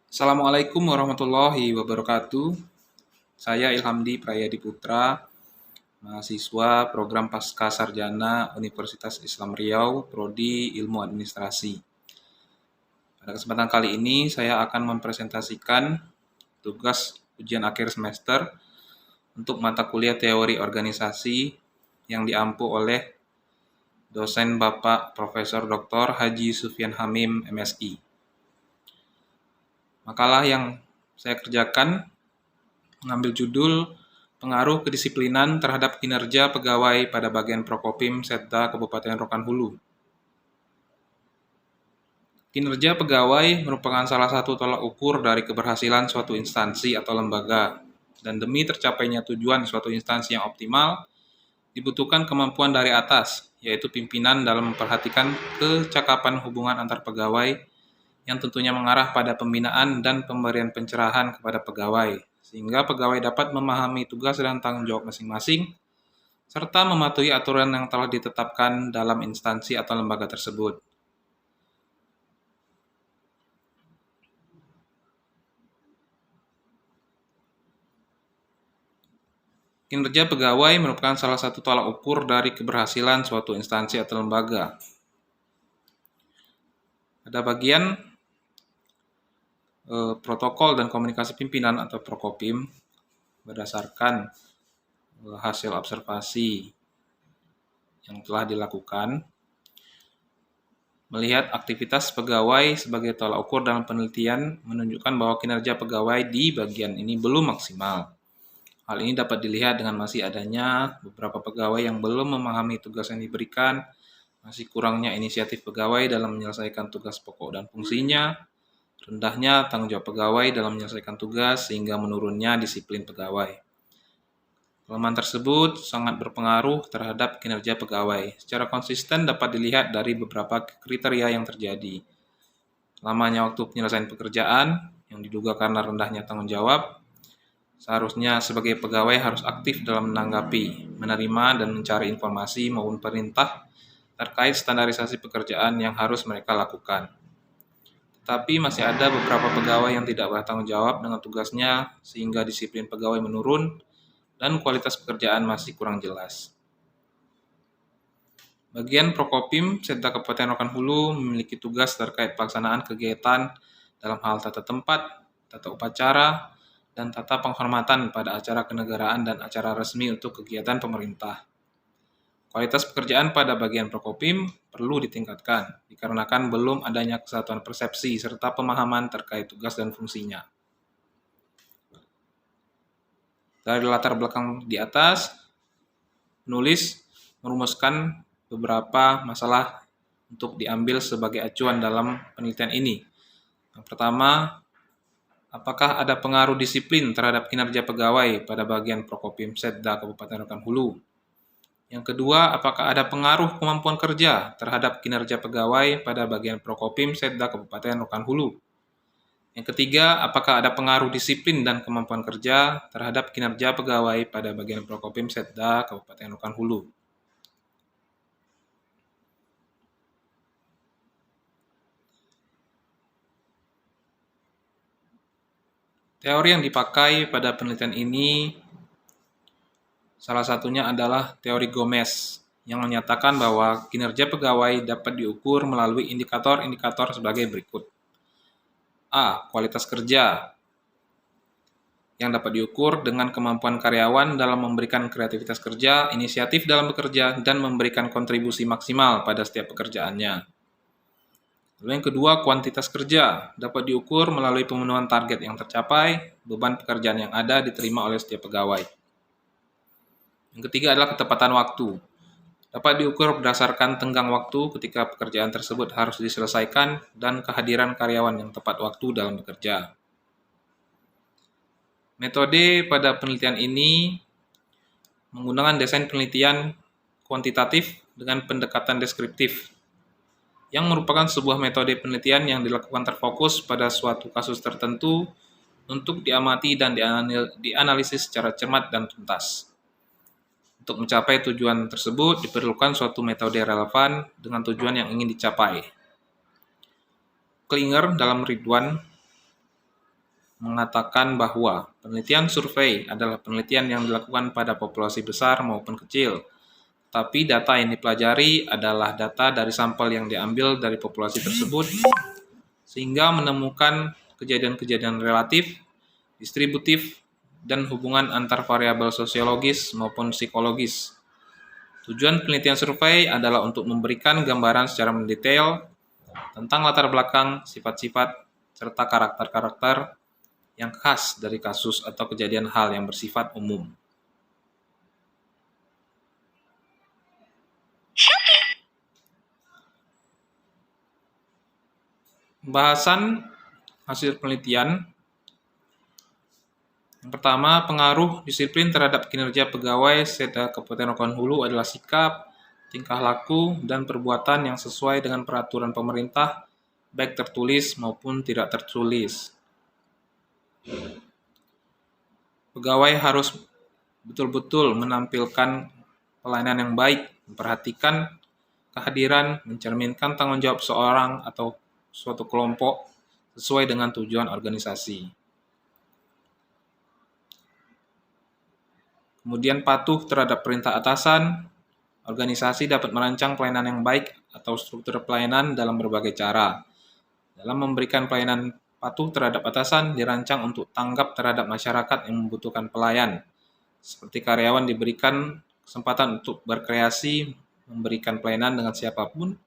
Assalamualaikum warahmatullahi wabarakatuh. Saya Ilhamdi Prayadi Putra, mahasiswa program Pasca Sarjana Universitas Islam Riau, Prodi Ilmu Administrasi. Pada kesempatan kali ini, saya akan mempresentasikan tugas ujian akhir semester untuk mata kuliah teori organisasi yang diampu oleh dosen Bapak Profesor Dr. Haji Sufyan Hamim, MSI. Makalah yang saya kerjakan mengambil judul Pengaruh Kedisiplinan Terhadap Kinerja Pegawai pada Bagian Prokopim Setda Kabupaten Rokan Hulu. Kinerja pegawai merupakan salah satu tolak ukur dari keberhasilan suatu instansi atau lembaga, dan demi tercapainya tujuan suatu instansi yang optimal, dibutuhkan kemampuan dari atas, yaitu pimpinan dalam memperhatikan kecakapan hubungan antar pegawai yang tentunya mengarah pada pembinaan dan pemberian pencerahan kepada pegawai, sehingga pegawai dapat memahami tugas dan tanggung jawab masing-masing, serta mematuhi aturan yang telah ditetapkan dalam instansi atau lembaga tersebut. Kinerja pegawai merupakan salah satu tolak ukur dari keberhasilan suatu instansi atau lembaga. Pada bagian protokol dan komunikasi pimpinan atau Prokopim, berdasarkan hasil observasi yang telah dilakukan, melihat aktivitas pegawai sebagai tolak ukur dalam penelitian menunjukkan bahwa kinerja pegawai di bagian ini belum maksimal. Hal ini dapat dilihat dengan masih adanya beberapa pegawai yang belum memahami tugas yang diberikan, masih kurangnya inisiatif pegawai dalam menyelesaikan tugas pokok dan fungsinya, rendahnya tanggung jawab pegawai dalam menyelesaikan tugas, sehingga menurunnya disiplin pegawai. Kelemahan tersebut sangat berpengaruh terhadap kinerja pegawai. Secara konsisten dapat dilihat dari beberapa kriteria yang terjadi. Lamanya waktu penyelesaian pekerjaan yang diduga karena rendahnya tanggung jawab. Seharusnya sebagai pegawai harus aktif dalam menanggapi, menerima, dan mencari informasi maupun perintah terkait standarisasi pekerjaan yang harus mereka lakukan. Tetapi masih ada beberapa pegawai yang tidak bertanggung jawab dengan tugasnya, sehingga disiplin pegawai menurun dan kualitas pekerjaan masih kurang jelas. Bagian Prokopim Setda Kabupaten Rokan Hulu memiliki tugas terkait pelaksanaan kegiatan dalam hal tata tempat, tata upacara, dan tata penghormatan pada acara kenegaraan dan acara resmi untuk kegiatan pemerintah. Kualitas pekerjaan pada bagian Prokopim perlu ditingkatkan, dikarenakan belum adanya kesatuan persepsi serta pemahaman terkait tugas dan fungsinya. Dari latar belakang di atas, penulis merumuskan beberapa masalah untuk diambil sebagai acuan dalam penelitian ini. Yang pertama, apakah ada pengaruh disiplin terhadap kinerja pegawai pada bagian Prokopim Setda Kabupaten Rokan Hulu? Yang kedua, apakah ada pengaruh kemampuan kerja terhadap kinerja pegawai pada bagian Prokopim Setda Kabupaten Rokan Hulu? Yang ketiga, apakah ada pengaruh disiplin dan kemampuan kerja terhadap kinerja pegawai pada bagian Prokopim Setda Kabupaten Rokan Hulu? Teori yang dipakai pada penelitian ini salah satunya adalah teori Gomez yang menyatakan bahwa kinerja pegawai dapat diukur melalui indikator-indikator sebagai berikut. A. Kualitas kerja yang dapat diukur dengan kemampuan karyawan dalam memberikan kreativitas kerja, inisiatif dalam bekerja, dan memberikan kontribusi maksimal pada setiap pekerjaannya. Lalu yang kedua, kuantitas kerja dapat diukur melalui pemenuhan target yang tercapai, beban pekerjaan yang ada diterima oleh setiap pegawai. Yang ketiga adalah ketepatan waktu. Dapat diukur berdasarkan tenggang waktu ketika pekerjaan tersebut harus diselesaikan dan kehadiran karyawan yang tepat waktu dalam bekerja. Metode pada penelitian ini menggunakan desain penelitian kuantitatif dengan pendekatan deskriptif, yang merupakan sebuah metode penelitian yang dilakukan terfokus pada suatu kasus tertentu untuk diamati dan dianalisis secara cermat dan tuntas. Untuk mencapai tujuan tersebut diperlukan suatu metode relevan dengan tujuan yang ingin dicapai. Klinger dalam Ridwan mengatakan bahwa penelitian survei adalah penelitian yang dilakukan pada populasi besar maupun kecil. Tapi data yang dipelajari adalah data dari sampel yang diambil dari populasi tersebut, sehingga menemukan kejadian-kejadian relatif, distributif, dan hubungan antar variabel sosiologis maupun psikologis. Tujuan penelitian survei adalah untuk memberikan gambaran secara mendetail tentang latar belakang, sifat-sifat, serta karakter-karakter yang khas dari kasus atau kejadian hal yang bersifat umum. Pembahasan hasil penelitian. Yang pertama, pengaruh disiplin terhadap kinerja pegawai Setda Kabupaten Rokan Hulu adalah sikap, tingkah laku, dan perbuatan yang sesuai dengan peraturan pemerintah, baik tertulis maupun tidak tertulis. Pegawai harus betul-betul menampilkan pelayanan yang baik, memperhatikan kehadiran, mencerminkan tanggung jawab seorang atau suatu kelompok sesuai dengan tujuan organisasi. Kemudian patuh terhadap perintah atasan. Organisasi dapat merancang pelayanan yang baik atau struktur pelayanan dalam berbagai cara. Dalam memberikan pelayanan, patuh terhadap atasan dirancang untuk tanggap terhadap masyarakat yang membutuhkan pelayan. Seperti karyawan diberikan kesempatan untuk berkreasi, memberikan pelayanan dengan siapapun,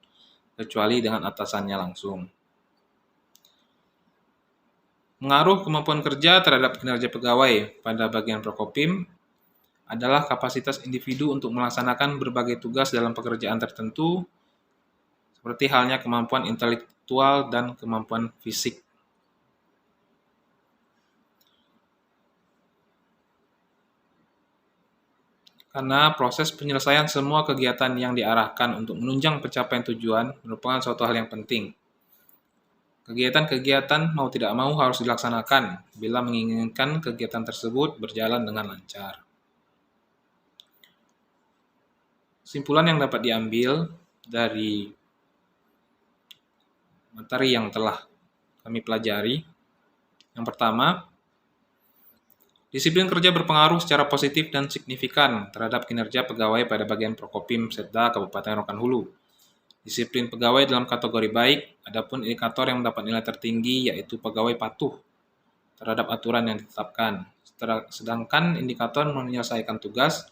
kecuali dengan atasannya langsung. Pengaruh kemampuan kerja terhadap kinerja pegawai pada bagian Prokopim adalah kapasitas individu untuk melaksanakan berbagai tugas dalam pekerjaan tertentu, seperti halnya kemampuan intelektual dan kemampuan fisik. Karena proses penyelesaian semua kegiatan yang diarahkan untuk menunjang pencapaian tujuan merupakan suatu hal yang penting. Kegiatan-kegiatan mau tidak mau harus dilaksanakan bila menginginkan kegiatan tersebut berjalan dengan lancar. Kesimpulan yang dapat diambil dari materi yang telah kami pelajari. Yang pertama, disiplin kerja berpengaruh secara positif dan signifikan terhadap kinerja pegawai pada bagian Prokopim Setda Kabupaten Rokan Hulu. Disiplin pegawai dalam kategori baik, adapun indikator yang mendapat nilai tertinggi yaitu pegawai patuh terhadap aturan yang ditetapkan. Sedangkan indikator menyelesaikan tugas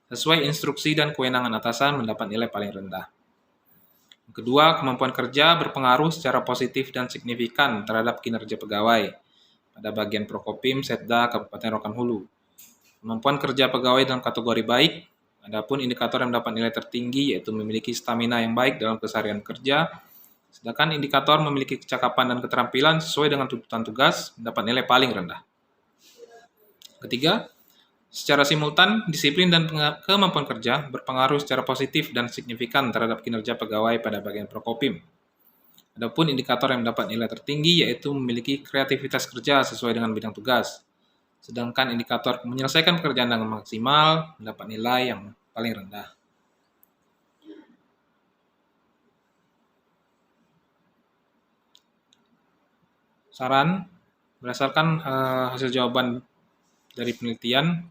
sesuai instruksi dan kewenangan atasan mendapat nilai paling rendah. Kedua, kemampuan kerja berpengaruh secara positif dan signifikan terhadap kinerja pegawai pada bagian Prokopim Setda Kabupaten Rokan Hulu. Kemampuan kerja pegawai dalam kategori baik, adapun indikator yang mendapat nilai tertinggi yaitu memiliki stamina yang baik dalam keseharian kerja, sedangkan indikator memiliki kecakapan dan keterampilan sesuai dengan tuntutan tugas mendapat nilai paling rendah. Ketiga, secara simultan, disiplin dan kemampuan kerja berpengaruh secara positif dan signifikan terhadap kinerja pegawai pada bagian Prokopim. Adapun indikator yang mendapat nilai tertinggi yaitu memiliki kreativitas kerja sesuai dengan bidang tugas. Sedangkan indikator menyelesaikan pekerjaan dengan maksimal mendapat nilai yang paling rendah. Saran, berdasarkan hasil jawaban dari penelitian,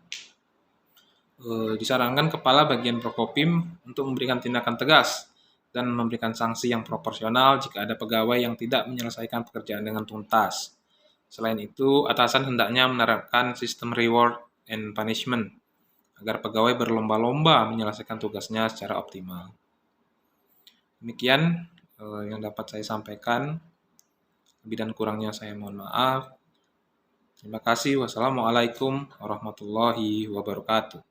disarankan kepala bagian Prokopim untuk memberikan tindakan tegas dan memberikan sanksi yang proporsional jika ada pegawai yang tidak menyelesaikan pekerjaan dengan tuntas. Selain itu, atasan hendaknya menerapkan sistem reward and punishment agar pegawai berlomba-lomba menyelesaikan tugasnya secara optimal. Demikian yang dapat saya sampaikan. Lebih dan kurangnya saya mohon maaf. Terima kasih. Wassalamualaikum warahmatullahi wabarakatuh.